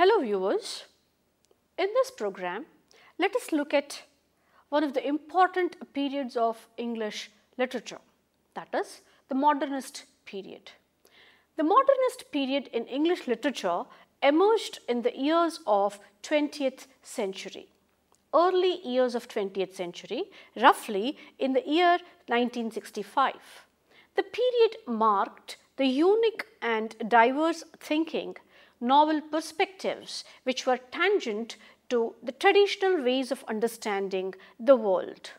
Hello viewers, in this program let us look at one of the important periods of English literature, that is the Modernist period. The Modernist period in English literature emerged in the years of 20th century, early years of 20th century, roughly in the year 1965. The period marked the unique and diverse thinking, novel perspectives which were tangent to the traditional ways of understanding the world.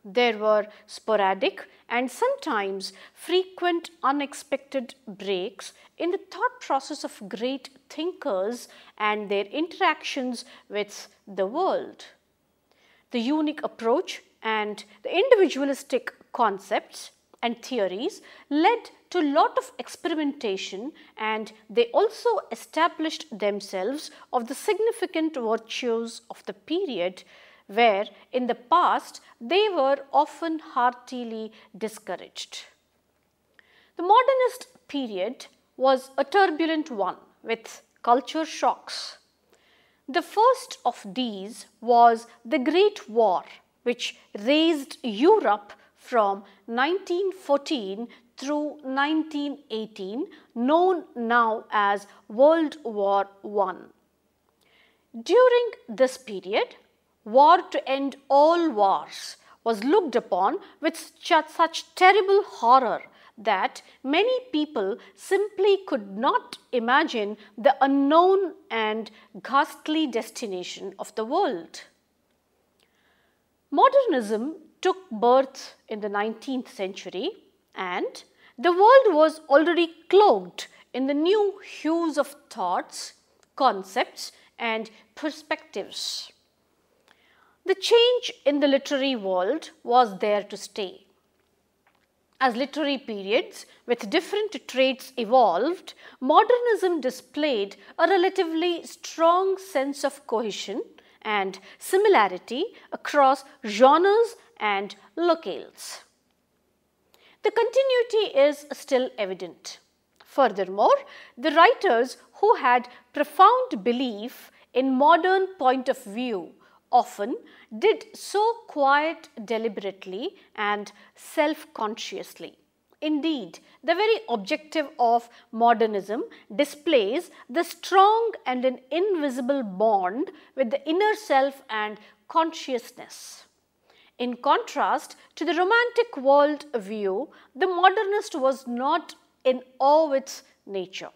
There were sporadic and sometimes frequent unexpected breaks in the thought process of great thinkers and their interactions with the world. The unique approach and the individualistic concepts and theories led to a lot of experimentation, and they also established themselves of the significant virtues of the period, where in the past they were often heartily discouraged. The Modernist period was a turbulent one with culture shocks. The first of these was the Great War, which razed Europe from 1914 through 1918, known now as World War I. During this period, war to end all wars was looked upon with such terrible horror that many people simply could not imagine the unknown and ghastly destination of the world. Modernism took birth in the 19th century, and the world was already cloaked in the new hues of thoughts, concepts and perspectives. The change in the literary world was there to stay. As literary periods with different traits evolved, modernism displayed a relatively strong sense of cohesion and similarity across genres and locales. The continuity is still evident. Furthermore, the writers who had profound belief in modern point of view often did so quite deliberately and self-consciously. Indeed, the very objective of modernism displays the strong and an invisible bond with the inner self and consciousness. In contrast to the romantic world view, the modernist was not in awe with nature,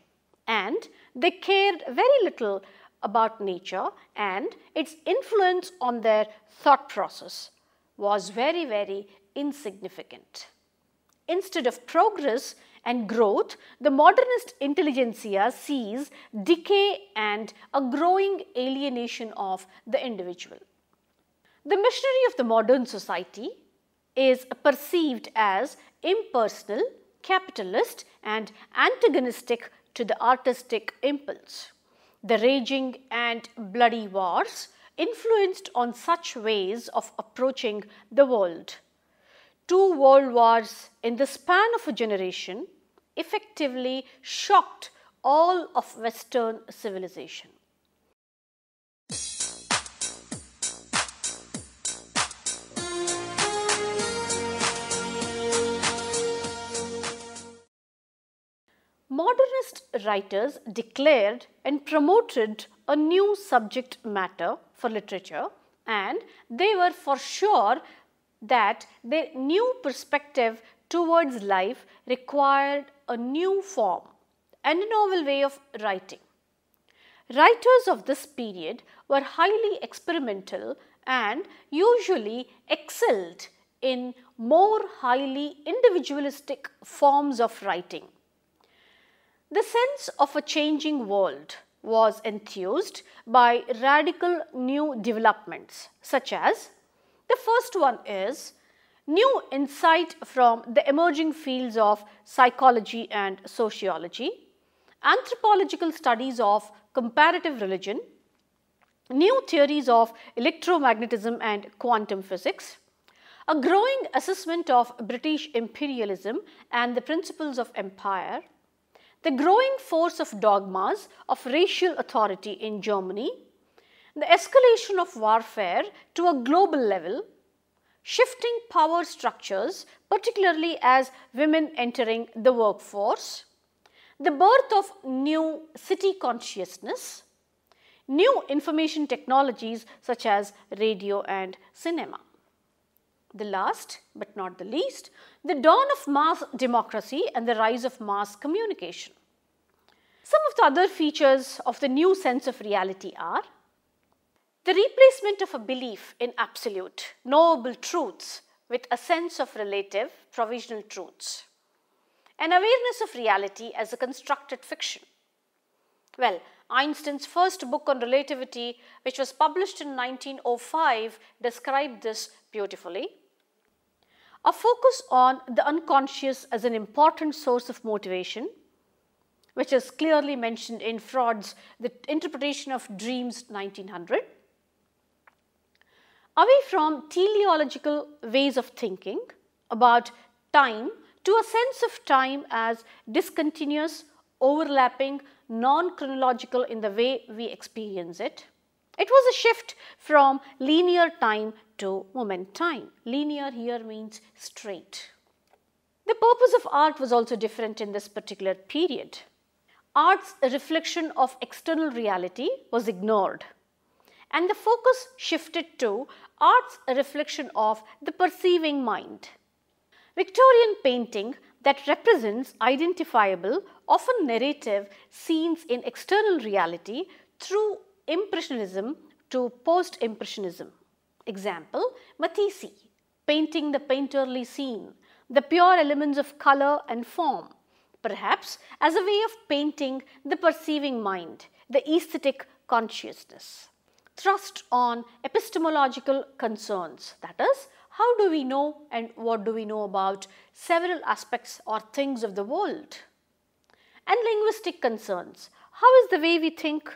and they cared very little about nature, and its influence on their thought process was very, very insignificant. Instead of progress and growth, the modernist intelligentsia sees decay and a growing alienation of the individual. The machinery of the modern society is perceived as impersonal, capitalist and antagonistic to the artistic impulse. The raging and bloody wars influenced on such ways of approaching the world. 2 world wars in the span of a generation effectively shocked all of Western civilization. Modernist writers declared and promoted a new subject matter for literature, and they were for sure that their new perspective towards life required a new form and a novel way of writing. Writers of this period were highly experimental and usually excelled in more highly individualistic forms of writing. The sense of a changing world was enthused by radical new developments, such as the first one is new insight from the emerging fields of psychology and sociology, anthropological studies of comparative religion, new theories of electromagnetism and quantum physics, a growing assessment of British imperialism and the principles of empire, the growing force of dogmas of racial authority in Germany, the escalation of warfare to a global level, shifting power structures, particularly as women entering the workforce, the birth of new city consciousness, new information technologies such as radio and cinema. The last but not the least, the dawn of mass democracy and the rise of mass communication. Some of the other features of the new sense of reality are the replacement of a belief in absolute, knowable truths with a sense of relative, provisional truths. An awareness of reality as a constructed fiction. Well, Einstein's first book on relativity, which was published in 1905, described this beautifully. A focus on the unconscious as an important source of motivation, which is clearly mentioned in Freud's The Interpretation of Dreams 1900. Away from teleological ways of thinking about time to a sense of time as discontinuous, overlapping, non-chronological in the way we experience it. It was a shift from linear time to moment time. Linear here means straight. The purpose of art was also different in this particular period. Art's reflection of external reality was ignored, and the focus shifted to art's reflection of the perceiving mind. Victorian painting that represents identifiable, often narrative scenes in external reality through Impressionism to Post-Impressionism. Example, Matisse, painting the painterly scene, the pure elements of color and form, perhaps as a way of painting the perceiving mind, the aesthetic consciousness. Thrust on epistemological concerns, that is, how do we know and what do we know about several aspects or things of the world? And linguistic concerns, how is the way we think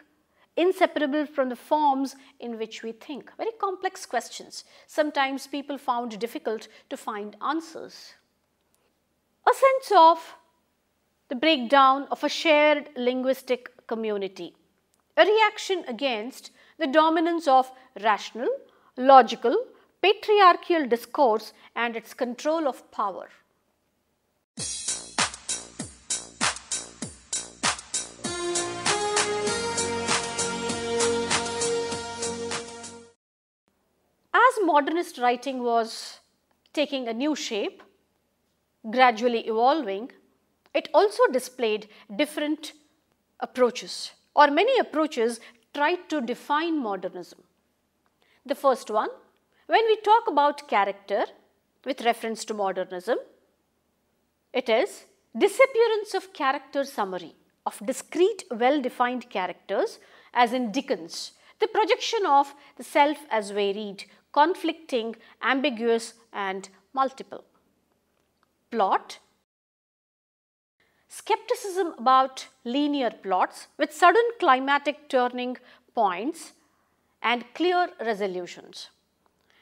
inseparable from the forms in which we think? Very complex questions. Sometimes people found it difficult to find answers. A sense of the breakdown of a shared linguistic community, a reaction against the dominance of rational, logical, patriarchal discourse and its control of power. As modernist writing was taking a new shape, gradually evolving, it also displayed different approaches, or many approaches tried to define modernism. The first one, when we talk about character with reference to modernism, it is disappearance of character summary of discrete well-defined characters, as in Dickens, the projection of the self as varied, conflicting, ambiguous and multiple. Plot, skepticism about linear plots with sudden climatic turning points and clear resolutions.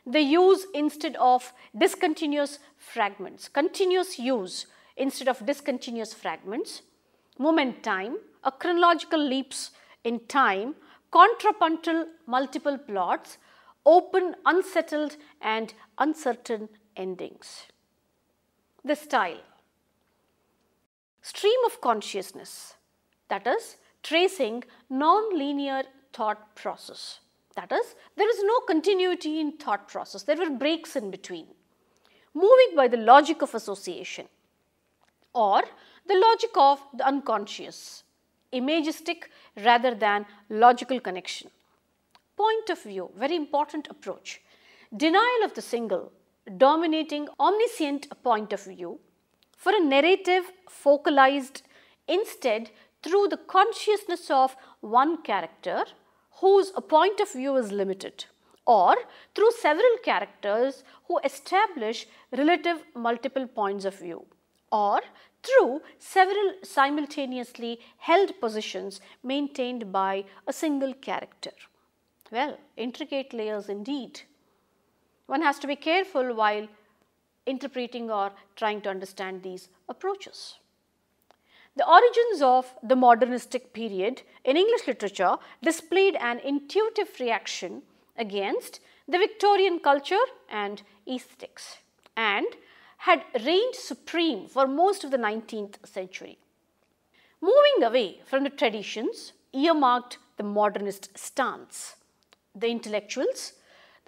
The use instead of discontinuous fragments, continuous use instead of discontinuous fragments, moment time, a chronological leaps in time, contrapuntal multiple plots, open, unsettled and uncertain endings. The style, stream of consciousness, that is tracing non-linear thought process. That is, there is no continuity in thought process, there were breaks in between. Moving by the logic of association or the logic of the unconscious, imagistic rather than logical connection. Point of view, very important approach. Denial of the single, dominating omniscient point of view for a narrative focalized instead through the consciousness of one character whose point of view is limited, or through several characters who establish relative multiple points of view, or through several simultaneously held positions maintained by a single character. Well, intricate layers indeed. One has to be careful while interpreting or trying to understand these approaches. The origins of the modernistic period in English literature displayed an intuitive reaction against the Victorian culture and aesthetics and had reigned supreme for most of the 19th century. Moving away from the traditions earmarked the modernist stance, the intellectuals,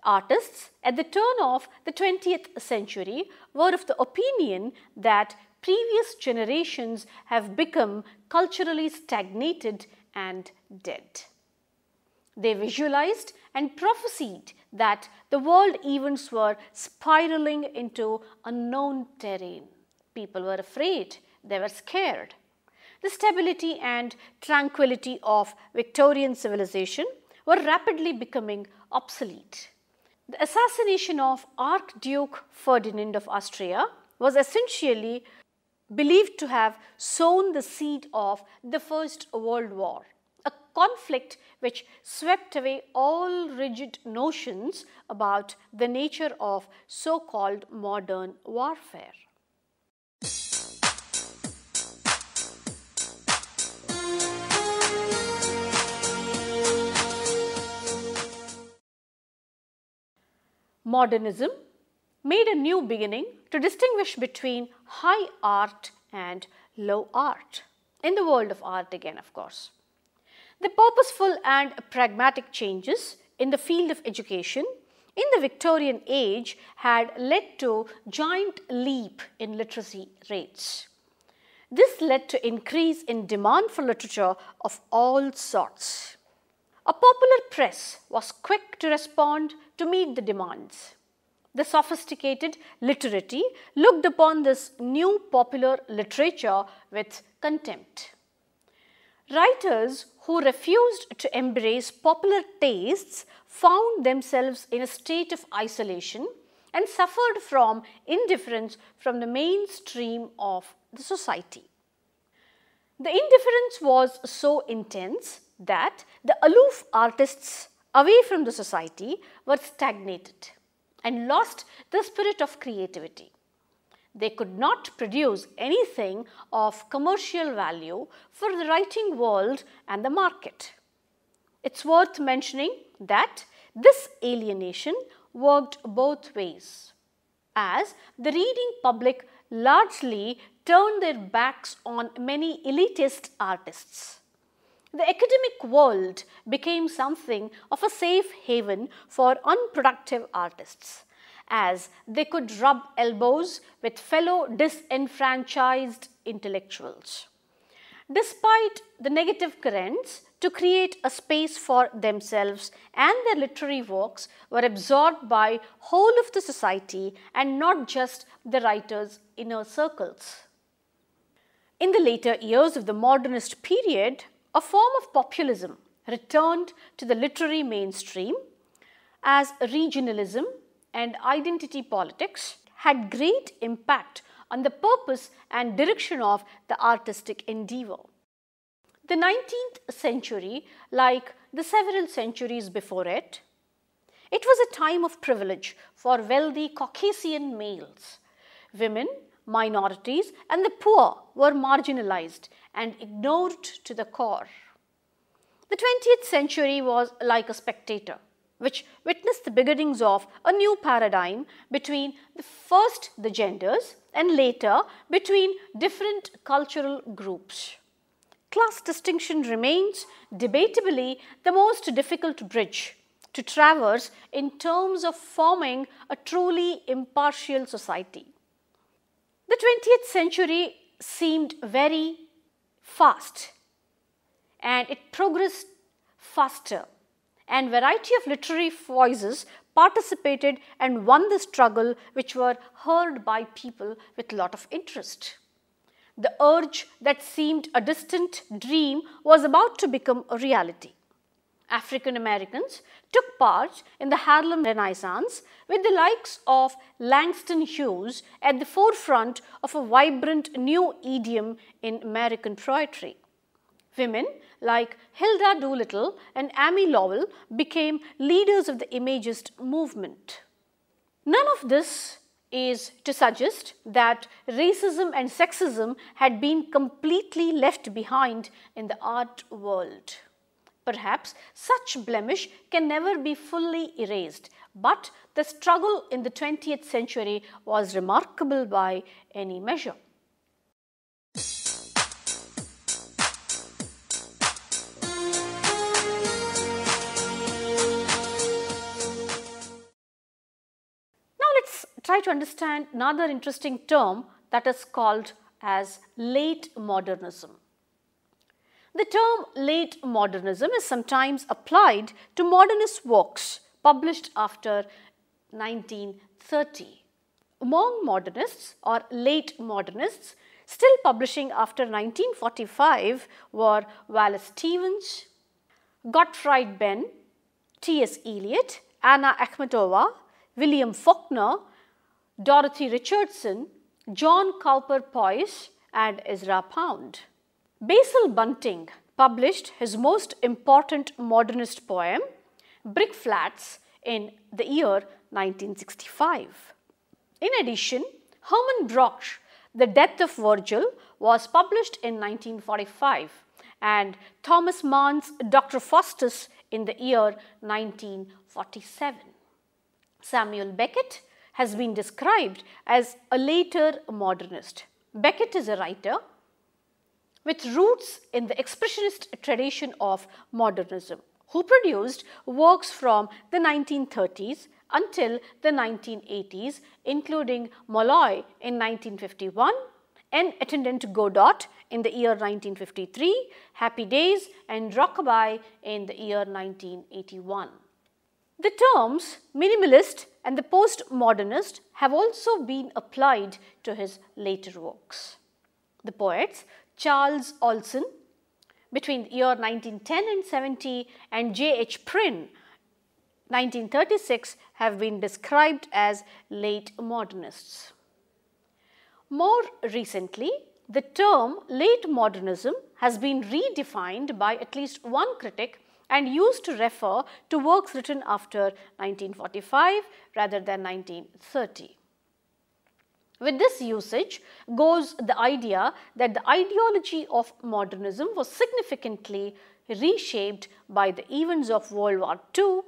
artists at the turn of the 20th century were of the opinion that previous generations have become culturally stagnated and dead. They visualized and prophesied that the world events were spiraling into unknown terrain. People were afraid, they were scared. The stability and tranquility of Victorian civilization were rapidly becoming obsolete. The assassination of Archduke Ferdinand of Austria was essentially believed to have sown the seed of the First World War, a conflict which swept away all rigid notions about the nature of so-called modern warfare. Modernism made a new beginning to distinguish between high art and low art, in the world of art again, of course. The purposeful and pragmatic changes in the field of education in the Victorian age had led to a giant leap in literacy rates. This led to increase in demand for literature of all sorts. A popular press was quick to respond to meet the demands. The sophisticated literati looked upon this new popular literature with contempt. Writers who refused to embrace popular tastes found themselves in a state of isolation and suffered from indifference from the mainstream of the society. The indifference was so intense that the aloof artists away from the society were stagnated and lost the spirit of creativity. They could not produce anything of commercial value for the writing world and the market. It's worth mentioning that this alienation worked both ways, as the reading public largely turned their backs on many elitist artists. The academic world became something of a safe haven for unproductive artists, as they could rub elbows with fellow disenfranchised intellectuals. Despite the negative currents, to create a space for themselves and their literary works were absorbed by whole of the society and not just the writers' inner circles. In the later years of the modernist period, a form of populism returned to the literary mainstream as regionalism and identity politics had great impact on the purpose and direction of the artistic endeavor. The 19th century, like the several centuries before it, it was a time of privilege for wealthy Caucasian males. Women, minorities, and the poor were marginalized and ignored to the core. The 20th century was like a spectator, which witnessed the beginnings of a new paradigm between first the genders and later between different cultural groups. Class distinction remains debatably the most difficult bridge to traverse in terms of forming a truly impartial society. The 20th century seemed very fast and it progressed faster, and variety of literary voices participated and won the struggle, which were heard by people with a lot of interest. The urge that seemed a distant dream was about to become a reality. African Americans took part in the Harlem Renaissance with the likes of Langston Hughes at the forefront of a vibrant new idiom in American poetry. Women like Hilda Doolittle and Amy Lowell became leaders of the Imagist movement. None of this is to suggest that racism and sexism had been completely left behind in the art world. Perhaps such blemish can never be fully erased, but the struggle in the 20th century was remarkable by any measure. Now let's try to understand another interesting term that is called as late modernism. The term late modernism is sometimes applied to modernist works published after 1930. Among modernists or late modernists still publishing after 1945 were Wallace Stevens, Gottfried Benn, T.S. Eliot, Anna Akhmatova, William Faulkner, Dorothy Richardson, John Cowper Poyce and Ezra Pound. Basil Bunting published his most important modernist poem, Brick Flats, in the year 1965. In addition, Hermann Broch's The Death of Virgil was published in 1945 and Thomas Mann's Dr. Faustus in the year 1947. Samuel Beckett has been described as a later modernist. Beckett is a writer with roots in the expressionist tradition of modernism, who produced works from the 1930s until the 1980s, including Molloy in 1951, An Attendant Godot in the year 1953, Happy Days and Rockabye in the year 1981. The terms minimalist and the postmodernist have also been applied to his later works. The poets Charles Olson between the year 1910 and 70 and J. H. Prynne 1936 have been described as late modernists. More recently, the term late modernism has been redefined by at least one critic and used to refer to works written after 1945 rather than 1930. With this usage goes the idea that the ideology of modernism was significantly reshaped by the events of World War II,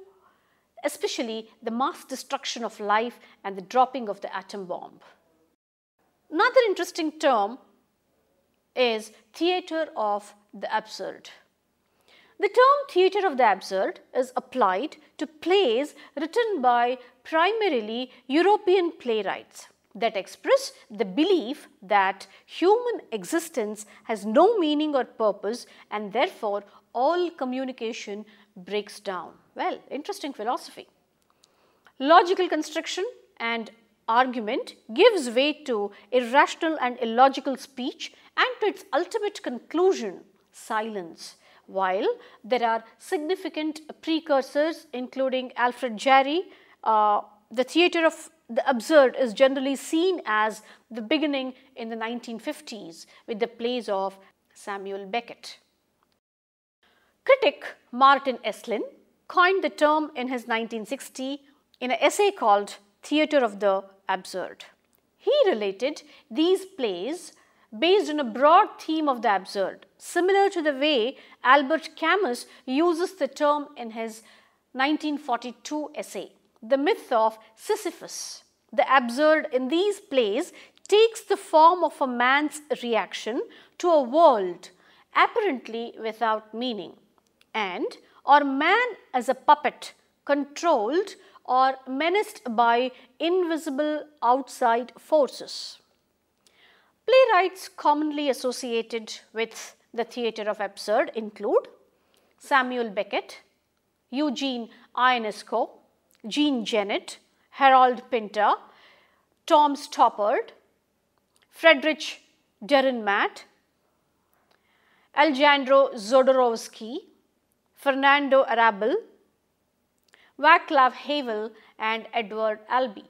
especially the mass destruction of life and the dropping of the atom bomb. Another interesting term is theatre of the absurd. The term theatre of the absurd is applied to plays written by primarily European playwrights that express the belief that human existence has no meaning or purpose and therefore all communication breaks down. Well, interesting philosophy. Logical construction and argument gives way to irrational and illogical speech and to its ultimate conclusion, silence. While there are significant precursors including Alfred Jarry, the theatre of the absurd is generally seen as the beginning in the 1950s with the plays of Samuel Beckett. Critic Martin Esslin coined the term in his 1960 in an essay called Theatre of the Absurd. He related these plays based on a broad theme of the absurd, similar to the way Albert Camus uses the term in his 1942 essay, The Myth of Sisyphus. The absurd in these plays takes the form of a man's reaction to a world apparently without meaning, and or man as a puppet controlled or menaced by invisible outside forces. Playwrights commonly associated with the theatre of absurd include Samuel Beckett, Eugene Ionesco, Jean Genet, Harold Pinter, Tom Stoppard, Friedrich Dürrenmatt, Alejandro Jodorowsky, Fernando Arrabal, Václav Havel and Edward Albee.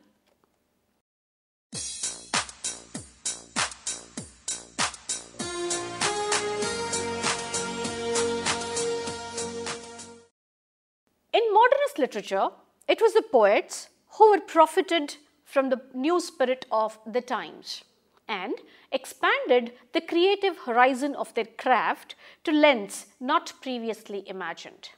In modernist literature, it was the poets who were profited from the new spirit of the times and expanded the creative horizon of their craft to lengths not previously imagined.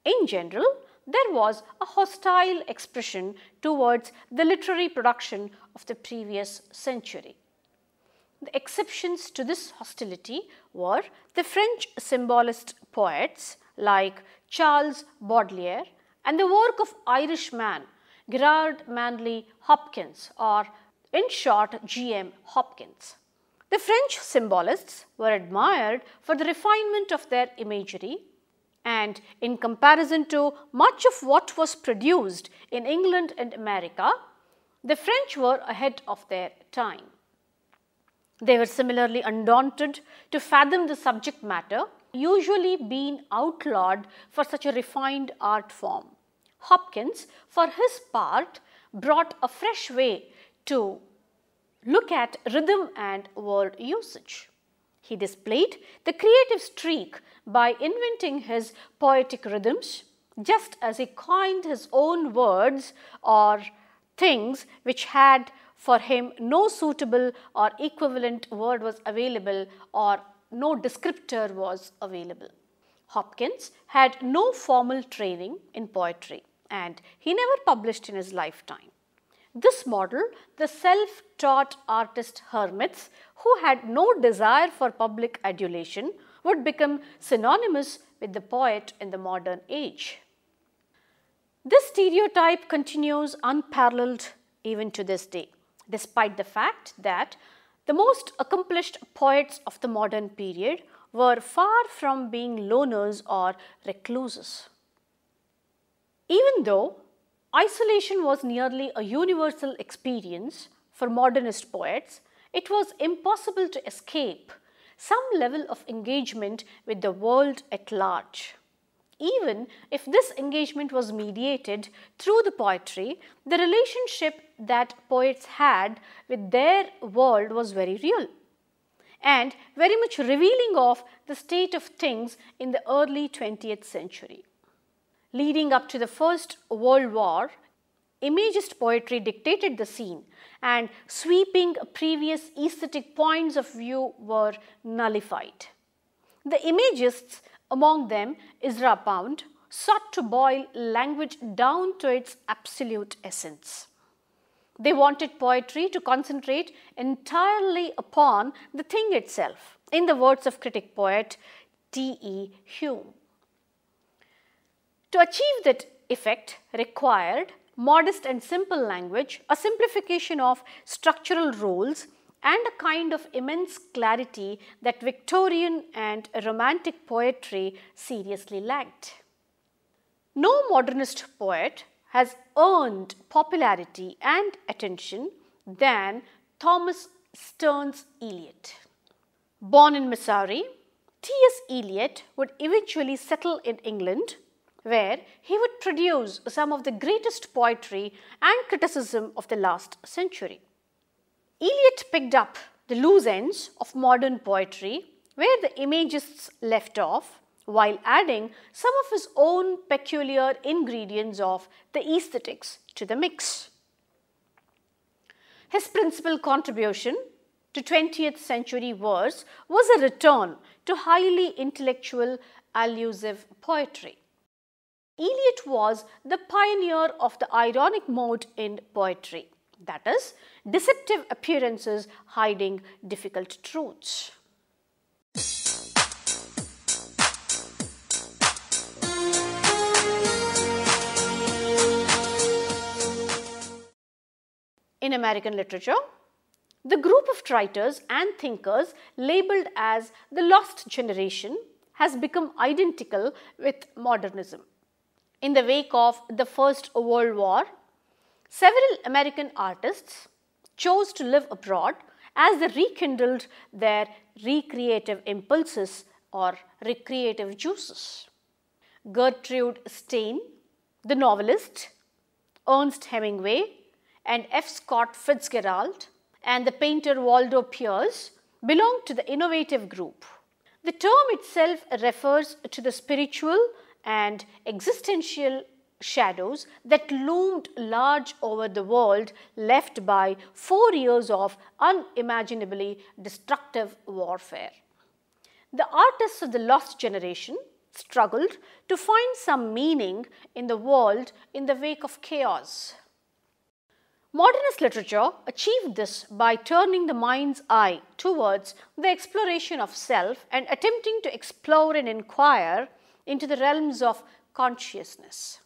In general, there was a hostile expression towards the literary production of the previous century. The exceptions to this hostility were the French symbolist poets like Charles Baudelaire and the work of Irishman Gerard Manley Hopkins, or in short G.M. Hopkins. The French symbolists were admired for the refinement of their imagery, and in comparison to much of what was produced in England and America, the French were ahead of their time. They were similarly undaunted to fathom the subject matter, usually being outlawed for such a refined art form. Hopkins, for his part, brought a fresh way to look at rhythm and word usage. He displayed the creative streak by inventing his poetic rhythms, just as he coined his own words or things which had for him no suitable or equivalent word was available or no descriptor was available. Hopkins had no formal training in poetry and he never published in his lifetime. This model, the self-taught artist hermits who had no desire for public adulation, would become synonymous with the poet in the modern age. This stereotype continues unparalleled even to this day, despite the fact that the most accomplished poets of the modern period were far from being loners or recluses. Even though isolation was nearly a universal experience for modernist poets, it was impossible to escape some level of engagement with the world at large. Even if this engagement was mediated through the poetry, the relationship that poets had with their world was very real and very much revealing of the state of things in the early 20th century. Leading up to the First World War, Imagist poetry dictated the scene and sweeping previous aesthetic points of view were nullified. The Imagists, among them Ezra Pound, sought to boil language down to its absolute essence. They wanted poetry to concentrate entirely upon the thing itself, in the words of critic poet T.E. Hume. To achieve that effect required modest and simple language, a simplification of structural rules, and a kind of immense clarity that Victorian and Romantic poetry seriously lacked. No modernist poet has earned popularity and attention than Thomas Stearns Eliot. Born in Missouri, T.S. Eliot would eventually settle in England, where he would produce some of the greatest poetry and criticism of the last century. Eliot picked up the loose ends of modern poetry where the Imagists left off, while adding some of his own peculiar ingredients of the aesthetics to the mix. His principal contribution to 20th century verse was a return to highly intellectual, allusive poetry. Eliot was the pioneer of the ironic mode in poetry, that is, deceptive appearances hiding difficult truths. In American literature, the group of writers and thinkers labeled as the lost generation has become identical with modernism. In the wake of the First World War, several American artists chose to live abroad as they rekindled their recreative impulses or recreative juices. Gertrude Stein, the novelist, Ernest Hemingway, and F. Scott Fitzgerald, and the painter Waldo Peirce belonged to the innovative group. The term itself refers to the spiritual and existential shadows that loomed large over the world left by 4 years of unimaginably destructive warfare. The artists of the lost generation struggled to find some meaning in the world in the wake of chaos. Modernist literature achieved this by turning the mind's eye towards the exploration of self and attempting to explore and inquire into the realms of consciousness.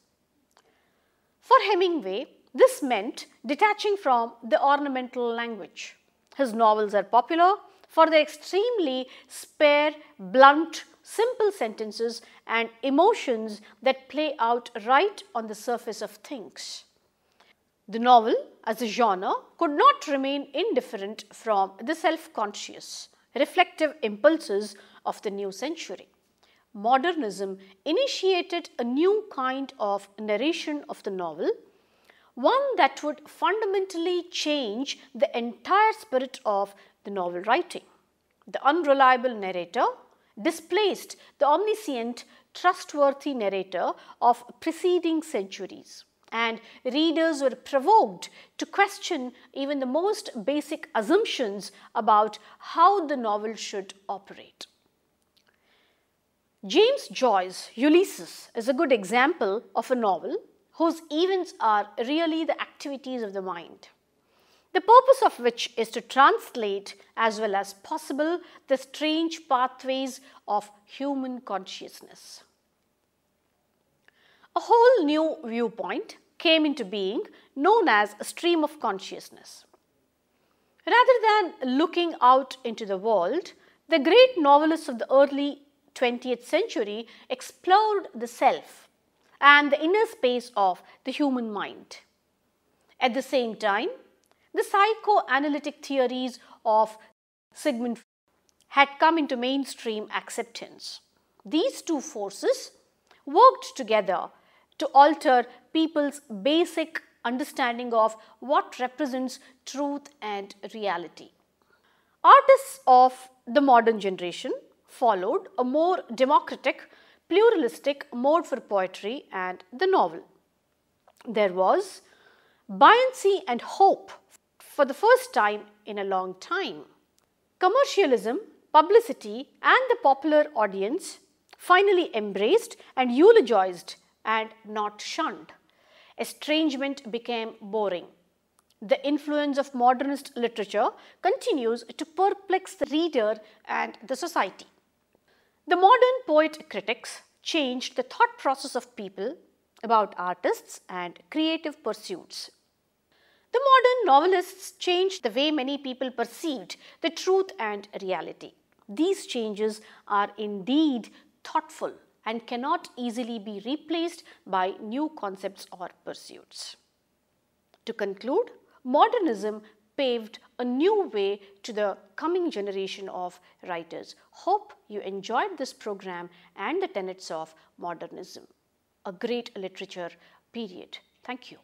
For Hemingway, this meant detaching from the ornamental language. His novels are popular for their extremely spare, blunt, simple sentences and emotions that play out right on the surface of things. The novel, as a genre, could not remain indifferent from the self-conscious, reflective impulses of the new century. Modernism initiated a new kind of narration of the novel, one that would fundamentally change the entire spirit of the novel writing. The unreliable narrator displaced the omniscient, trustworthy narrator of preceding centuries, and readers were provoked to question even the most basic assumptions about how the novel should operate. James Joyce's Ulysses is a good example of a novel whose events are really the activities of the mind, the purpose of which is to translate as well as possible the strange pathways of human consciousness. A whole new viewpoint came into being known as a stream of consciousness. Rather than looking out into the world, the great novelists of the early 20th century explored the self and the inner space of the human mind. At the same time, the psychoanalytic theories of Sigmund had come into mainstream acceptance. These two forces worked together to alter people's basic understanding of what represents truth and reality. Artists of the modern generation followed a more democratic, pluralistic mode for poetry and the novel. There was buoyancy and hope for the first time in a long time. Commercialism, publicity, and the popular audience finally embraced and eulogized and not shunned. Estrangement became boring. The influence of modernist literature continues to perplex the reader and the society. The modern poet critics changed the thought process of people about artists and creative pursuits. The modern novelists changed the way many people perceived the truth and reality. These changes are indeed thoughtful and cannot easily be replaced by new concepts or pursuits. To conclude, modernism paved a new way to the coming generation of writers. Hope you enjoyed this program and the tenets of modernism, a great literature period. Thank you.